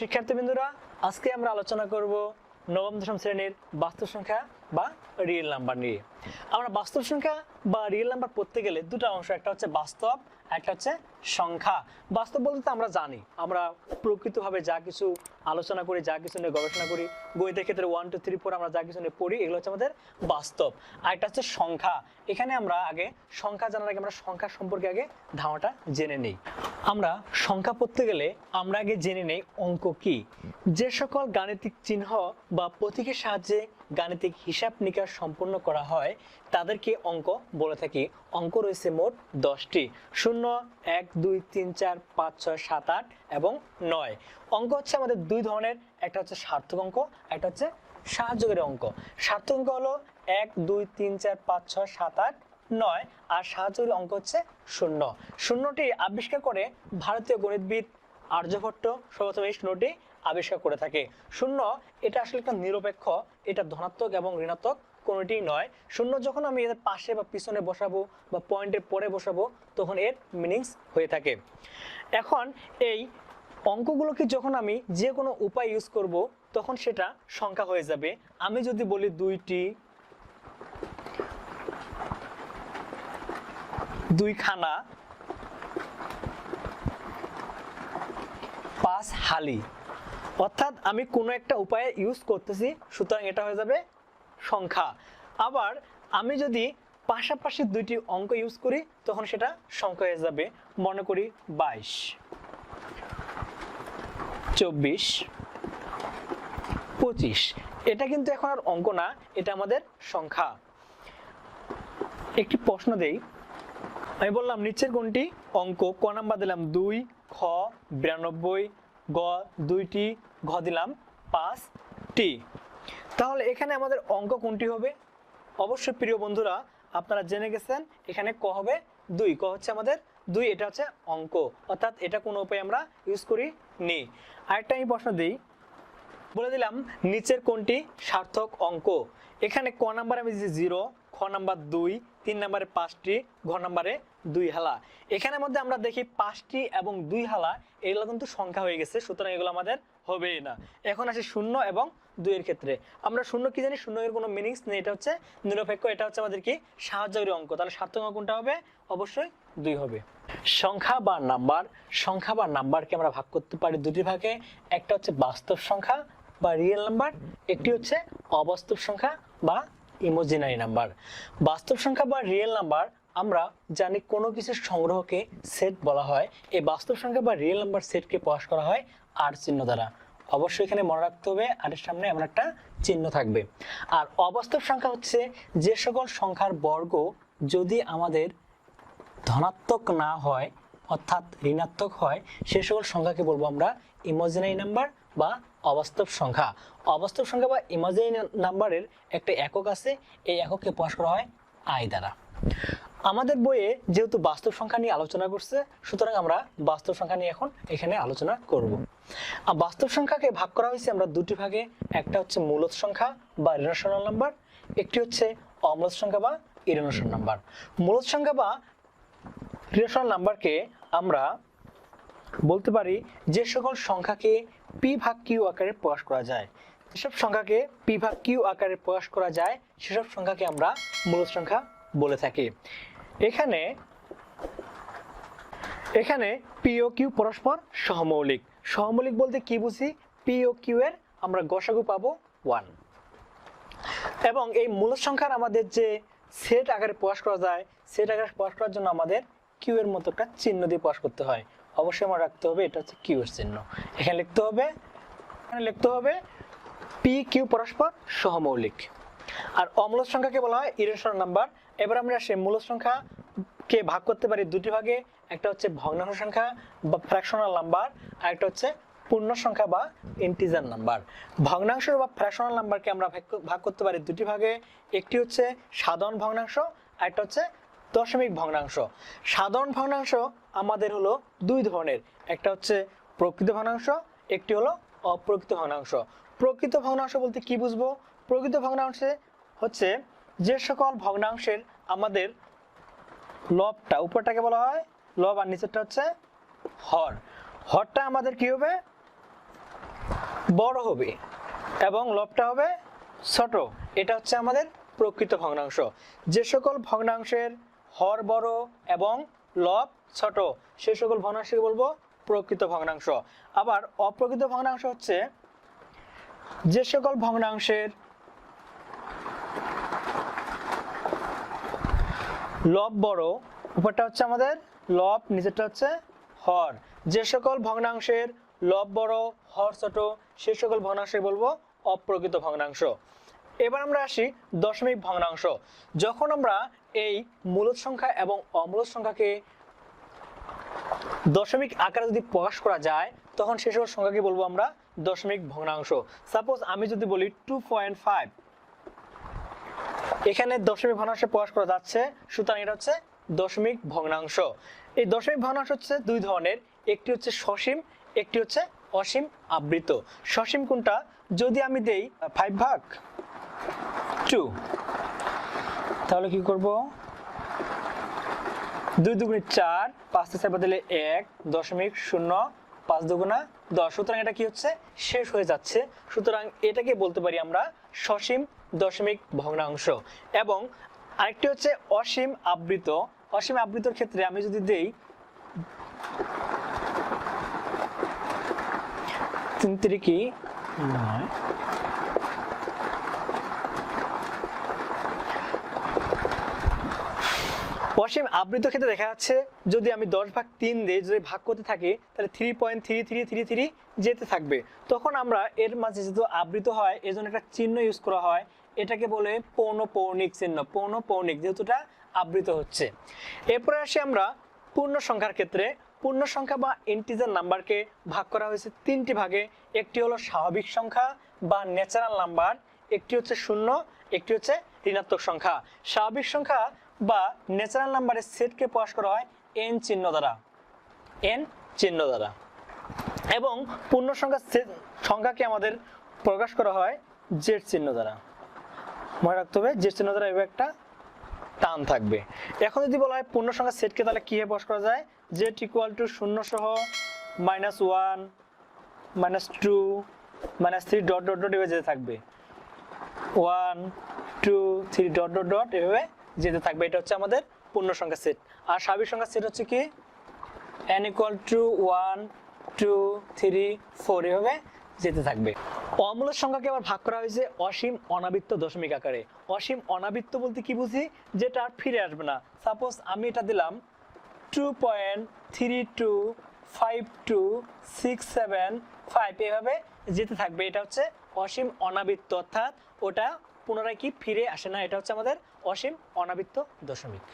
শিক্ষার্থীবৃন্দরা, আজকে আমরা আলোচনা করব নবম দশম শ্রেণীর বাস্তব সংখ্যা বা রিয়েল নাম্বার নিয়ে। আমরা বাস্তব সংখ্যা বা রিয়েল নাম্বার পড়তে গেলে দুটো অংশ, একটা হচ্ছে বাস্তব, একটা হচ্ছে সংখ্যা। বাস্তব বলতে আমরা জানি, আমরা প্রকৃতভাবে যা কিছু আলোচনা করি, যা কিছু নিয়ে গবেষণা করি, গণিতের ক্ষেত্রে 1 2 3 4 আমরা যা কিছু নিয়ে পড়ি, এগুলো হচ্ছে আমাদের বাস্তব। আর একটা হচ্ছে সংখ্যা। এখানে আমরা আগে সংখ্যা জানার আগে আমরা সংখ্যা সম্পর্কে আগে ধারণাটা জেনে নেই। আমরা সংখ্যা পড়তে গেলে আমরা আগে জেনে নেই অঙ্ক কি। যে সকল গাণিতিক চিহ্ন বা প্রতীকের সাহায্যে গাণিতিক হিসাব নিকাশ সম্পন্ন করা হয় তাদেরকে অঙ্ক বলে থাকি। অঙ্ক রয়েছে মোট 10টি। 0, 1, 2, 3, 4, 5, 6, 7, 8 এবং 9। অঙ্ক হচ্ছে আমাদের দুই ধরনের, একটা হচ্ছে সার্থক অঙ্ক, একটা হচ্ছে সাহায্যকারী অঙ্ক। সার্থক অঙ্ক হলো 1, 2, 3, 4, 5, 6, 7, 8, 9, আর সাহায্যকারী অঙ্ক হচ্ছে 0। শূন্যটি আবিষ্কার করে ভারতীয় গণিতবিদ আর্যভট্ট সর্বপ্রথম এই শূন্যটি আবিষ্কার করে থাকে। শূন্য এটা আসলে একটা নিরপেক্ষ, এটা ধনাত্মক এবং ঋণাত্মক কোনোটি নয়। শূন্য যখন আমি এর পাশে বা পিছনে বসাবো বা পয়েন্টের পরে বসাবো তখন এর মিনিংস হয়ে থাকে। এখন এই অঙ্কগুলোকে যখন আমি যে কোনো উপায় ইউজ করব তখন সেটা সংখ্যা হয়ে যাবে। আমি যদি বলি 2টি, 2 খানা, 5 হালি, অর্থাৎ আমি কোনো একটা উপায়ে ইউজ করতেছি, সুতরাং এটা হয়ে যাবে সংখ্যা। আবার আমি যদি পাশাপাশি দুইটি অঙ্ক ইউজ করি তখন সেটা সংখ্যা হয়ে যাবে। মনে করি 22, 24, 25। এটা কিন্তু এখন আর অঙ্ক না, এটা আমাদের সংখ্যা। একটি প্রশ্ন দেই, আমি বললাম নিচের কোনটি অঙ্ক? ক নাম্বার দিলাম 2, খ 92, গ 2টি, ঘ দিলাম 5টি। তাহলে এখানে আমাদের অঙ্ক কোনটি হবে? অবশ্যই প্রিয় বন্ধুরা আপনারা জেনে গেছেন এখানে ক হবে 2। ক হচ্ছে আমাদের 2, এটা হচ্ছে অঙ্ক, অর্থাৎ এটা কোনো উপায় আমরা ইউজ করি নি। আরেকটা আমি প্রশ্ন দিই, বলে দিলাম নিচের কোনটি সার্থক অঙ্ক? এখানে ক নাম্বার আমি দিয়েছি 0, খ নাম্বার 2, 3 নাম্বারে 5টি, ঘ নাম্বারে 2 হালা। এখানের মধ্যে আমরা দেখি 5টি এবং 2 হালা, এগুলো কিন্তু সংখ্যা হয়ে গেছে, সুতরাং এগুলো আমাদের হবেই না। এখন আসি 0 এবং 2 এর ক্ষেত্রে। আমরা 0 কি জানি? 0 এর কোনো মিনিংস নেই, এটা হচ্ছে নিরপেক্ষ, এটা হচ্ছে আমাদের কি সাহায্যকারী অঙ্ক। তাহলে সার্থক অঙ্ক কোনটা হবে? অবশ্যই 2 হবে। সংখ্যা বা নাম্বার, সংখ্যা বা নাম্বারকে আমরা ভাগ করতে পারি দুটি ভাগে। একটা হচ্ছে বাস্তব সংখ্যা বা রিয়েল নাম্বার, একটি হচ্ছে অবাস্তব সংখ্যা বা ইমাজিনারি নাম্বার। বাস্তব সংখ্যা বা রিয়েল নাম্বার আমরা জানি কোনো কিছুর সংগ্রহকে সেট বলা হয়। এই বাস্তব সংখ্যা বা রিয়েল নাম্বার সেটকে প্রকাশ করা হয় আর চিহ্ন দ্বারা। অবশ্যই এখানে মনে রাখতে হবে আর এর সামনে এমন একটা চিহ্ন থাকবে। আর অবাস্তব সংখ্যা হচ্ছে যে সকল সংখ্যার বর্গ যদি আমাদের ধনাত্মক না হয় অর্থাৎ ঋণাত্মক হয়, সে সকল সংখ্যাকে বলবো আমরা ইমাজিনারি নাম্বার বা অবাস্তব সংখ্যা। অবাস্তব সংখ্যা বা ইমাজিনারি নাম্বারের একটা একক আছে, এই এককে প্রকাশ করা হয় আই দ্বারা। আমাদের বইয়ে যেহেতু বাস্তব সংখ্যা নিয়ে আলোচনা করছে, সুতরাং আমরা বাস্তব সংখ্যা নিয়ে এখন এখানে আলোচনা করব। আর বাস্তব সংখ্যাকে ভাগ করা হয়েছে আমরা দুটি ভাগে, একটা হচ্ছে মূলদ সংখ্যা বা ঋণাত্মক নাম্বার, একটি হচ্ছে অমূলদ সংখ্যা বা ঋণাত্মক নাম্বার। মূলদ সংখ্যা বা ঋণাত্মক নাম্বারকে আমরা বলতে পারি যে সকল সংখ্যাকে পি ভাগ কিউ আকারে প্রকাশ করা যায়। যেসব সংখ্যাকে পি ভাগ কিউ আকারে প্রকাশ করা যায় সেসব সংখ্যাকে আমরা মূলদ সংখ্যা বলে থাকি। এখানে পি ও কিউ পরস্পর সহমৌলিক। সহমৌলিক বলতে কি বুঝি? পি ও কিউ এর আমরা গসাগু পাবো 1। এবং এই মূলদ সংখ্যার আমাদের যে সেট আকারে প্রকাশ করা যায়, সেট আকারে প্রকাশ করার জন্য আমাদের কিউ এর মতো একটা চিহ্ন দিয়ে প্রকাশ করতে হয়। অবশ্যই আমার রাখতে হবে এটা হচ্ছে কিউ এর চিহ্ন। এখানে লিখতে হবে পি কিউ পরস্পর সহমৌলিক। আর অমূলদ সংখ্যাকে বলা হয় ইরেশনাল নাম্বার। এবার আমরা সেই মূলদ সংখ্যাকে ভাগ করতে পারি দুটি ভাগে, একটা হচ্ছে ভগ্নাংশ সংখ্যা বা ফ্র্যাকশনাল নাম্বার, আর একটা হচ্ছে পূর্ণ সংখ্যা বা ইন্টিজার নাম্বার। ভগ্নাংশ বা ফ্র্যাকশনাল নাম্বারকে আমরা ভাগ করতে পারি দুটি ভাগে, একটি হচ্ছে সাধারণ ভগ্নাংশ, আর একটা হচ্ছে দশমিক ভগ্নাংশ। সাধারণ ভগ্নাংশ আমাদের হলো দুই ধরনের, একটা হচ্ছে প্রকৃত ভগ্নাংশ, একটি হলো অপ্রকৃত ভগ্নাংশ। প্রকৃত ভগ্নাংশ বলতে কি বুঝবো? প্রকৃত ভগ্নাংশে হচ্ছে যে সকল ভগ্নাংশের আমাদের লবটা, উপরটাকে বলা হয় লব আর নিচেরটা হচ্ছে হর। হরটা আমাদের কি হবে? বড় হবে এবং লবটা হবে ছোট, এটা হচ্ছে আমাদের প্রকৃত ভগ্নাংশ। যে সকল ভগ্নাংশের হর বড় এবং লব ছোট সে সকল ভগ্নাংশকে বলবো প্রকৃত ভগ্নাংশ। আবার অপ্রকৃত ভগ্নাংশ হচ্ছে যে সকল ভগ্নাংশের লব বড়, উপরটা হচ্ছে আমাদের লব, নিচেরটা হচ্ছে হর। যে সকল ভগ্নাংশের লব বড় হর ছোট সে সকল ভগ্নাংশকে বলবো অপ্রকৃত ভগ্নাংশ। এবার আমরা আসি দশমিক ভগ্নাংশ। যখন আমরা এই মূলদ সংখ্যা এবং অমূলদ সংখ্যাকে দশমিক আকারে যদি প্রকাশ করা যায় তখন সে সকল সংখ্যাকে বলবো আমরা দশমিক ভগ্নাংশ। সাপোজ আমি যদি বলি 2.5, এখানে দশমিক ভগ্নাংশে প্রকাশ করা যাচ্ছে, সুতরাং এটা হচ্ছে দশমিক ভগ্নাংশ। এই দশমিক ভগ্নাংশ হচ্ছে দুই ধরনের, একটি হচ্ছে সসীম, একটি হচ্ছে অসীম আবৃত। সসীম কোনটা? যদি আমি দেই 5/2, তাহলে কি করব? 2 দুগুণে 4, 5 তে 4 দিলে 1, 0.0, 5 দুগুণা 10। সুতরাং এটা কি হচ্ছে? শেষ হয়ে যাচ্ছে। সুতরাং এটাকে বলতে পারি আমরা সসীম দশমিক ভগ্নাংশ। এবং আরেকটি হচ্ছে অসীম আবৃত। অসীম আবৃতর ক্ষেত্রে আমি যদি দেই 3 3 9, অসীম আবৃত ক্ষেত্রে দেখা যাচ্ছে যদি আমি 10/3 দিয়ে যদি ভাগ করতে থাকি তাহলে 3.3333 যেতে থাকবে। তখন আমরা এর মাঝে যেহেতু আবৃত হয় এজন্য একটা চিহ্ন ইউজ করা হয়, এটাকে বলে পৌনঃপৌনিক চিহ্ন। পৌনঃপৌনিক, যেহেতু এটা আবৃত হচ্ছে। এরপরে আসি আমরা পূর্ণ সংখ্যার ক্ষেত্রে। পূর্ণ সংখ্যা বা ইন্টিজার নাম্বারকে ভাগ করা হয়েছে 3টি ভাগে। একটি হলো স্বাভাবিক সংখ্যা বা ন্যাচারাল নাম্বার, একটি হচ্ছে শূন্য, একটি হচ্ছে ঋণাত্মক সংখ্যা। স্বাভাবিক সংখ্যা বা ন্যাচারাল নাম্বারের সেটকে প্রকাশ করা হয় n চিহ্ন দ্বারা, n চিহ্ন দ্বারা। এবং পূর্ণ সংখ্যাকে আমাদের প্রকাশ করা হয় z চিহ্ন দ্বারা। মনে রাখতে হবে z চিহ্ন দ্বারা এভাবে একটা টান থাকবে। এখন যদি বলা হয় পূর্ণ সংখ্যার সেটকে তাহলে কিভাবে প্রকাশ করা যায়? z = 0 সহ -1 -2 -3 ডট ডট ডট এভাবে যেতে থাকবে, 1 2 3 ডট ডট ডট এভাবে যেতে থাকবে। এটা হচ্ছে আমাদের পূর্ণ সংখ্যার সেট। আর স্বাভাবিক সংখ্যার সেট হচ্ছে কি n = 1 2 3 4 এভাবে যেতে থাকবে। অমূলদ সংখ্যাকে আবার ভাগ করা হয়েছে অসীম অনাবৃত্ত দশমিক আকারে। অসীম অনাবৃত্ত বলতে কি বুঝি? যেটা আর ফিরে আসবে না। সাপোজ আমি এটা দিলাম 2.325267 এভাবে যেতে থাকবে। এটা হচ্ছে অসীম অনাবৃত্ত, অর্থাৎ ওটা পুনরায় কি ফিরে আসে না। এটা হচ্ছে আমাদের অসীম অনাবৃত্ত দশমিক।